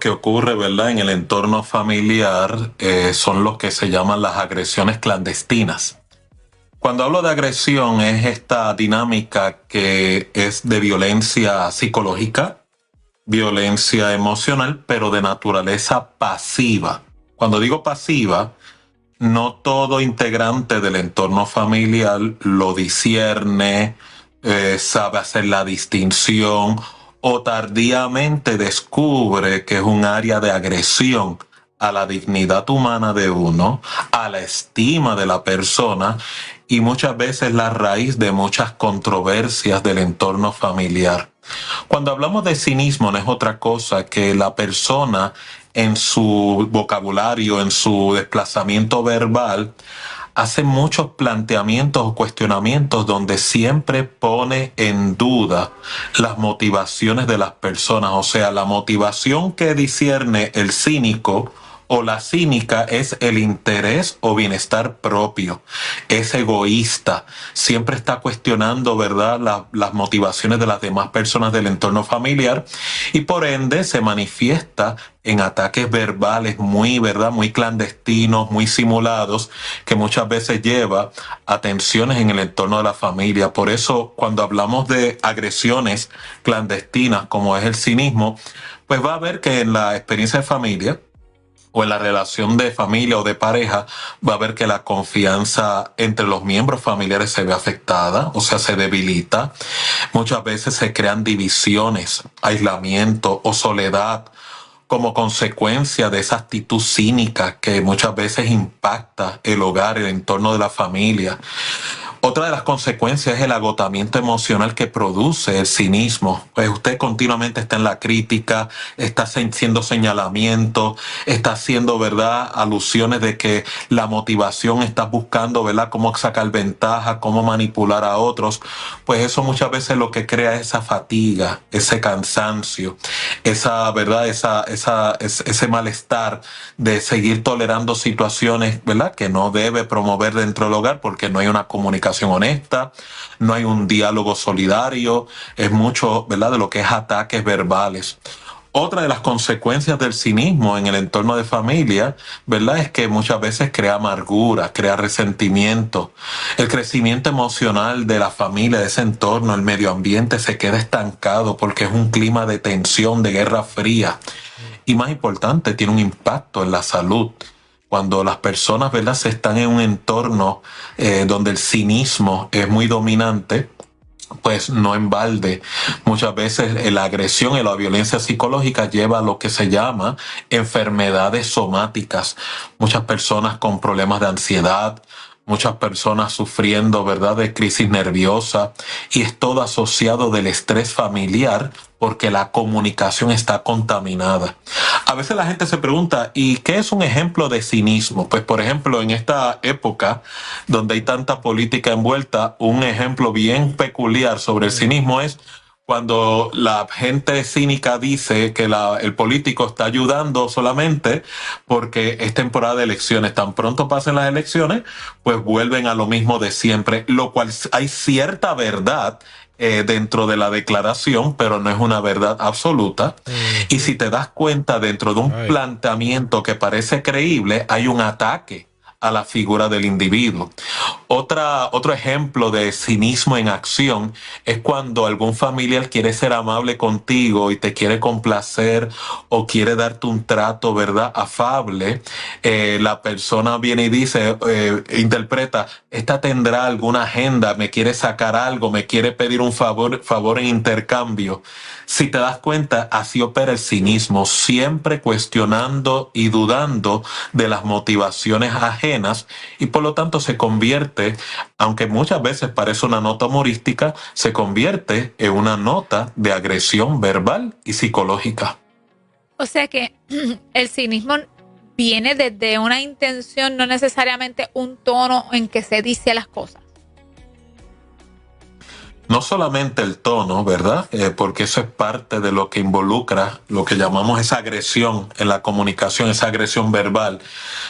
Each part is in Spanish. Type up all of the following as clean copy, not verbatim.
que ocurre, ¿verdad?, en el entorno familiar son los que se llaman las agresiones clandestinas. Cuando hablo de agresión es esta dinámica que es de violencia psicológica, violencia emocional, pero de naturaleza pasiva. Cuando digo pasiva, no todo integrante del entorno familiar lo discierne, sabe hacer la distinción o tardíamente descubre que es un área de agresión a la dignidad humana de uno, a la estima de la persona y muchas veces la raíz de muchas controversias del entorno familiar. Cuando hablamos de cinismo no es otra cosa que la persona en su vocabulario, en su desplazamiento verbal, hace muchos planteamientos o cuestionamientos donde siempre pone en duda las motivaciones de las personas. O sea, la motivación que discierne el cínico o la cínica es el interés o bienestar propio. Es egoísta. Siempre está cuestionando, ¿verdad?, las motivaciones de las demás personas del entorno familiar y por ende se manifiesta en ataques verbales muy, ¿verdad?, muy clandestinos, muy simulados, que muchas veces lleva a tensiones en el entorno de la familia. Por eso, cuando hablamos de agresiones clandestinas, como es el cinismo, pues va a ver que en la experiencia de familia o en la relación de familia o de pareja, va a ver que la confianza entre los miembros familiares se ve afectada, o sea, se debilita. Muchas veces se crean divisiones, aislamiento o soledad como consecuencia de esa actitud cínica que muchas veces impacta el hogar, el entorno de la familia. Otra de las consecuencias es el agotamiento emocional que produce el cinismo. Pues usted continuamente está en la crítica, está haciendo señalamientos, está haciendo, ¿verdad?, alusiones de que la motivación está buscando, ¿verdad?, cómo sacar ventaja, cómo manipular a otros. Pues eso muchas veces lo que crea es esa fatiga, ese cansancio, esa, ¿verdad?, ese malestar de seguir tolerando situaciones, ¿verdad?, que no debe promover dentro del hogar porque no hay una comunicación honesta, no hay un diálogo solidario, es mucho, ¿verdad?, de lo que es ataques verbales. Otra de las consecuencias del cinismo en el entorno de familia, ¿verdad?, es que muchas veces crea amargura, crea resentimiento. El crecimiento emocional de la familia, de ese entorno, el medio ambiente se queda estancado porque es un clima de tensión, de guerra fría. Y más importante, tiene un impacto en la salud. Cuando las personas, ¿verdad?, se están en un entorno donde el cinismo es muy dominante, pues no en balde. Muchas veces la agresión y la violencia psicológica lleva a lo que se llama enfermedades somáticas. Muchas personas con problemas de ansiedad, muchas personas sufriendo, ¿verdad?, de crisis nerviosa, y es todo asociado del estrés familiar porque la comunicación está contaminada. A veces la gente se pregunta, ¿y qué es un ejemplo de cinismo? Pues, por ejemplo, en esta época donde hay tanta política envuelta, un ejemplo bien peculiar sobre el cinismo es cuando la gente cínica dice que el político está ayudando solamente porque es temporada de elecciones. Tan pronto pasen las elecciones, pues vuelven a lo mismo de siempre, lo cual hay cierta verdad dentro de la declaración, pero no es una verdad absoluta. Y si te das cuenta, dentro de un planteamiento que parece creíble, hay un ataque a la figura del individuo. Otro ejemplo de cinismo en acción es cuando algún familiar quiere ser amable contigo y te quiere complacer o quiere darte un trato, ¿verdad?, afable. La persona viene y dice, interpreta, esta tendrá alguna agenda, me quiere sacar algo, me quiere pedir un favor en intercambio. Si te das cuenta, así opera el cinismo, siempre cuestionando y dudando de las motivaciones ajenas y por lo tanto se convierte, aunque muchas veces parece una nota humorística, se convierte en una nota de agresión verbal y psicológica. O sea que el cinismo viene desde una intención, no necesariamente un tono en que se dice las cosas. No solamente el tono, ¿verdad? Porque eso es parte de lo que involucra lo que llamamos esa agresión en la comunicación, esa agresión verbal,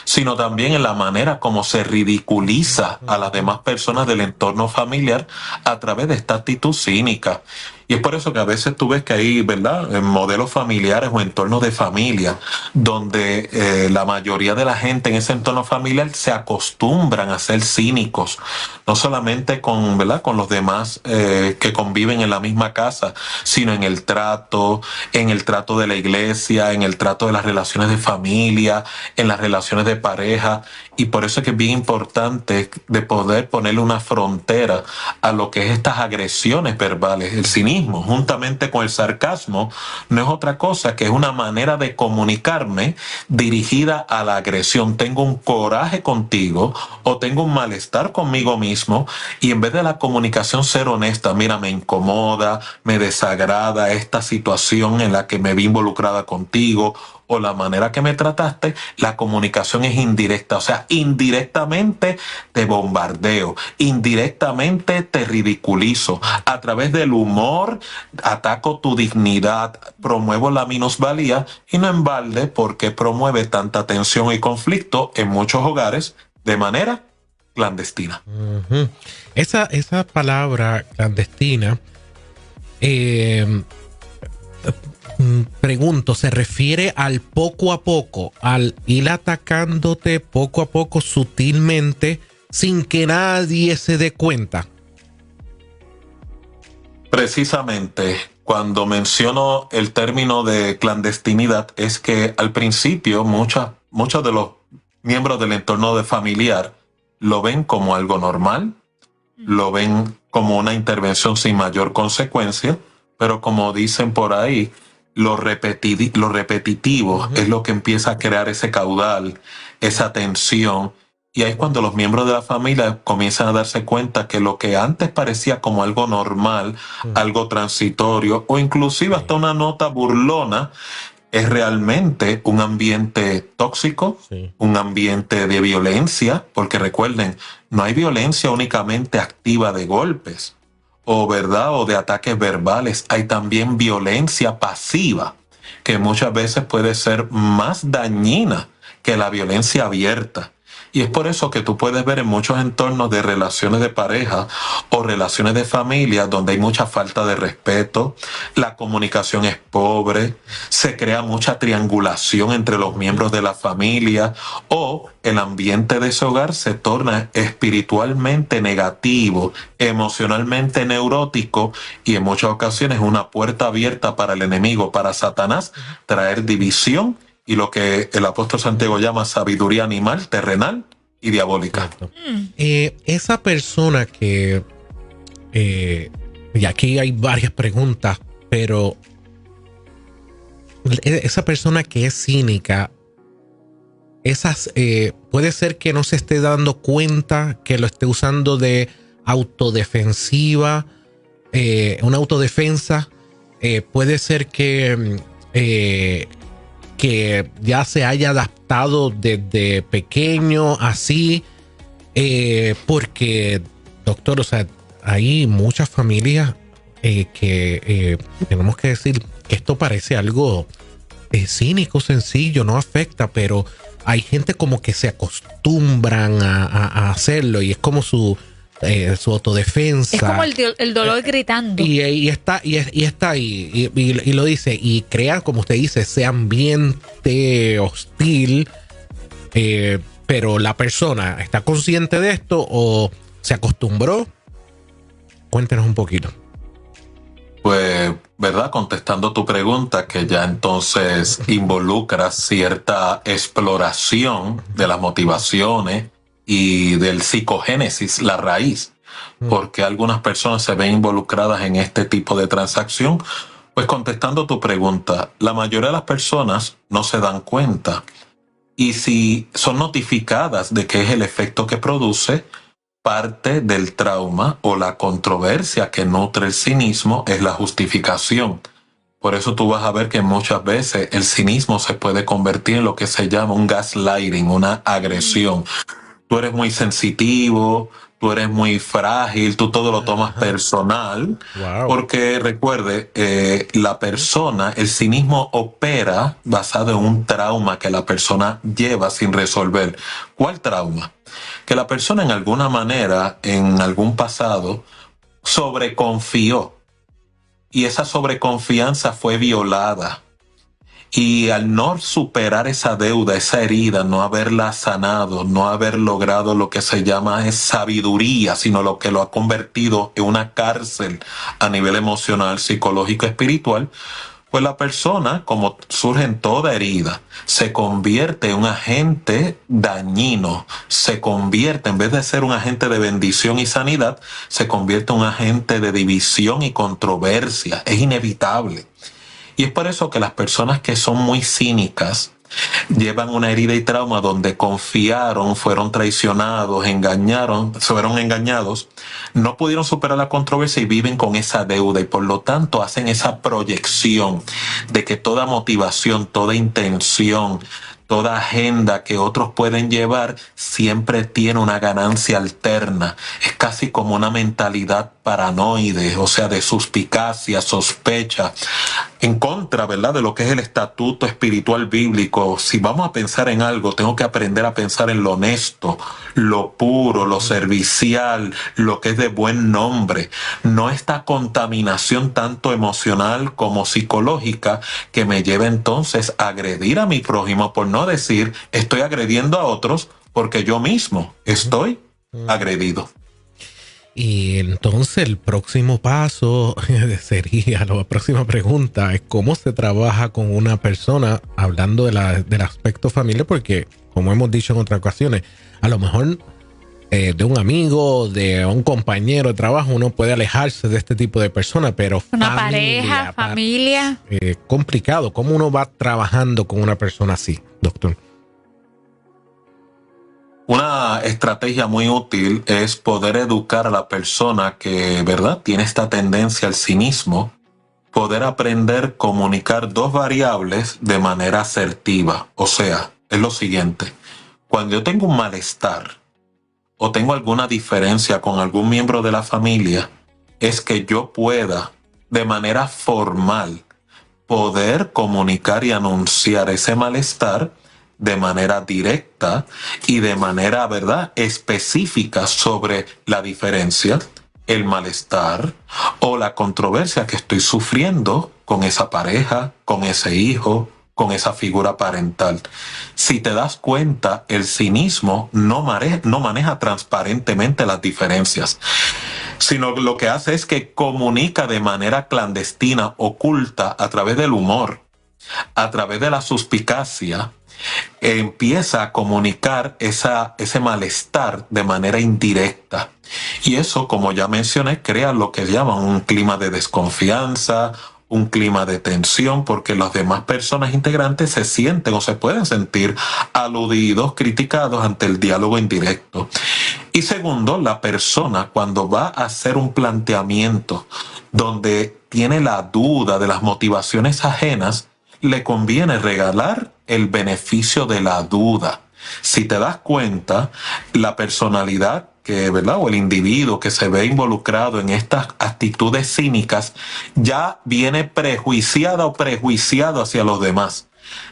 sino también en la manera como se ridiculiza a las demás personas del entorno familiar a través de esta actitud cínica. Y es por eso que a veces tú ves que hay, ¿verdad?, en modelos familiares o entornos de familia, donde la mayoría de la gente en ese entorno familiar se acostumbran a ser cínicos, no solamente con, ¿verdad?, con los demás que conviven en la misma casa, sino en el trato de la iglesia, en el trato de las relaciones de familia, en las relaciones de pareja. Y por eso es que es bien importante de poder ponerle una frontera a lo que es estas agresiones verbales. El cinismo, juntamente con el sarcasmo, no es otra cosa que es una manera de comunicarme dirigida a la agresión. Tengo un coraje contigo o tengo un malestar conmigo mismo, y en vez de la comunicación ser honesta, mira, me incomoda, me desagrada esta situación en la que me vi involucrada contigo, o la manera que me trataste, la comunicación es indirecta. O sea, indirectamente te bombardeo, indirectamente te ridiculizo. A través del humor ataco tu dignidad, promuevo la minusvalía, y no en balde porque promueve tanta tensión y conflicto en muchos hogares de manera clandestina. Uh-huh. Esa palabra clandestina, pregunto, ¿se refiere al poco a poco, al ir atacándote poco a poco, sutilmente, sin que nadie se dé cuenta? Precisamente, cuando menciono el término de clandestinidad, es que al principio muchos de los miembros del entorno de familiar lo ven como algo normal, lo ven como una intervención sin mayor consecuencia, pero como dicen por ahí, lo repetitivo es lo que empieza a crear ese caudal, esa tensión. Y ahí es cuando los miembros de la familia comienzan a darse cuenta que lo que antes parecía como algo normal, algo transitorio, o inclusive hasta una nota burlona, es realmente un ambiente tóxico, un ambiente de violencia, porque recuerden, no hay violencia únicamente activa de golpes o, ¿verdad?, o de ataques verbales. Hay también violencia pasiva, que muchas veces puede ser más dañina que la violencia abierta. Y es por eso que tú puedes ver en muchos entornos de relaciones de pareja o relaciones de familia donde hay mucha falta de respeto, la comunicación es pobre, se crea mucha triangulación entre los miembros de la familia, o el ambiente de ese hogar se torna espiritualmente negativo, emocionalmente neurótico, y en muchas ocasiones una puerta abierta para el enemigo, para Satanás, traer división y lo que el apóstol Santiago llama sabiduría animal, terrenal y diabólica. Esa persona que, y aquí hay varias preguntas, pero esa persona que es cínica, puede ser que no se esté dando cuenta, que lo esté usando de autodefensiva, una autodefensa. Puede ser que ya se haya adaptado desde pequeño así, porque, doctor, o sea, hay muchas familias que tenemos que decir que esto parece algo cínico, sencillo, no afecta, pero hay gente como que se acostumbran a hacerlo, y es como su autodefensa. Es como el dolor gritando. Y está ahí, y lo dice, y crea, como usted dice, ese ambiente hostil, pero la persona está consciente de esto o se acostumbró. Cuéntenos un poquito. Pues, ¿verdad? Contestando tu pregunta, que ya entonces involucra cierta exploración de las motivaciones y del psicogénesis, la raíz, porque algunas personas se ven involucradas en este tipo de transacción. Pues contestando tu pregunta, la mayoría de las personas no se dan cuenta, y si son notificadas de que es el efecto que produce, parte del trauma o la controversia que nutre el cinismo es la justificación. Por eso tú vas a ver que muchas veces el cinismo se puede convertir en lo que se llama un gaslighting, una agresión. Tú eres muy sensitivo, tú eres muy frágil, tú todo lo tomas personal. Wow. Porque recuerde, la persona, el cinismo opera basado en un trauma que la persona lleva sin resolver. ¿Cuál trauma? Que la persona en alguna manera, en algún pasado, sobreconfió y esa sobreconfianza fue violada. Y al no superar esa deuda, esa herida, no haberla sanado, no haber logrado lo que se llama es sabiduría, sino lo que lo ha convertido en una cárcel a nivel emocional, psicológico, espiritual, pues la persona, como surge en toda herida, se convierte en un agente dañino, se convierte, en vez de ser un agente de bendición y sanidad, se convierte en un agente de división y controversia. Es inevitable. Y es por eso que las personas que son muy cínicas llevan una herida y trauma donde confiaron, fueron traicionados, fueron engañados, no pudieron superar la controversia y viven con esa deuda, y por lo tanto hacen esa proyección de que toda motivación, toda intención, toda agenda que otros pueden llevar siempre tiene una ganancia alterna. Es casi como una mentalidad paranoide, o sea, de suspicacia, sospecha, en contra, ¿verdad?, de lo que es el estatuto espiritual bíblico. Si vamos a pensar en algo, tengo que aprender a pensar en lo honesto, lo puro, lo servicial, lo que es de buen nombre. No esta contaminación tanto emocional como psicológica que me lleva entonces a agredir a mi prójimo, por no decir estoy agrediendo a otros porque yo mismo estoy agredido. Y entonces el próximo paso sería, la próxima pregunta es cómo se trabaja con una persona, hablando del aspecto familiar, porque como hemos dicho en otras ocasiones, a lo mejor de un amigo, de un compañero de trabajo, uno puede alejarse de este tipo de personas, pero una pareja, familia. Complicado. ¿Cómo uno va trabajando con una persona así, doctor? Una estrategia muy útil es poder educar a la persona que, ¿verdad?, tiene esta tendencia al cinismo, poder aprender a comunicar dos variables de manera asertiva. O sea, es lo siguiente: cuando yo tengo un malestar o tengo alguna diferencia con algún miembro de la familia, es que yo pueda, de manera formal, poder comunicar y anunciar ese malestar de manera directa y de manera, ¿verdad?, específica sobre la diferencia, el malestar o la controversia que estoy sufriendo con esa pareja, con ese hijo, con esa figura parental. Si te das cuenta, el cinismo no maneja transparentemente las diferencias, sino lo que hace es que comunica de manera clandestina, oculta, a través del humor, a través de la suspicacia. Empieza a comunicar ese malestar de manera indirecta. Y eso, como ya mencioné, crea lo que llaman un clima de desconfianza, un clima de tensión, porque las demás personas integrantes se sienten o se pueden sentir aludidos, criticados ante el diálogo indirecto. Y segundo, la persona, cuando va a hacer un planteamiento donde tiene la duda de las motivaciones ajenas, le conviene regalar el beneficio de la duda. Si te das cuenta, la personalidad que, ¿verdad?, o el individuo que se ve involucrado en estas actitudes cínicas ya viene prejuiciada o prejuiciado hacia los demás.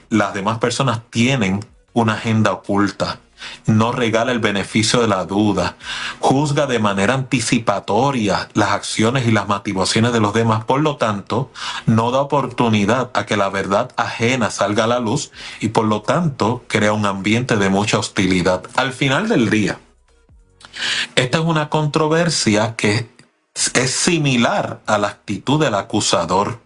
Las demás personas tienen una agenda oculta. No regala el beneficio de la duda, juzga de manera anticipatoria las acciones y las motivaciones de los demás, por lo tanto, no da oportunidad a que la verdad ajena salga a la luz y por lo tanto crea un ambiente de mucha hostilidad. Al final del día, esta es una controversia que es similar a la actitud del acusador,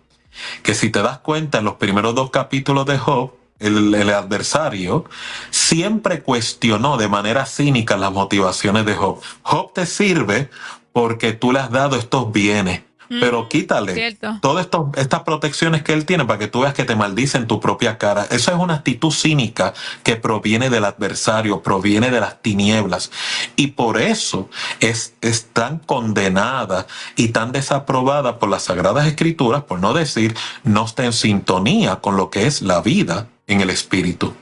que si te das cuenta en los primeros 2 capítulos de Job, el adversario siempre cuestionó de manera cínica las motivaciones de Job. Job te sirve porque tú le has dado estos bienes, pero quítale todas estas protecciones que él tiene para que tú veas que te maldice en tu propia cara. Eso es una actitud cínica que proviene del adversario, proviene de las tinieblas, y por eso es tan condenada y tan desaprobada por las Sagradas Escrituras, por no decir no está en sintonía con lo que es la vida en el espíritu.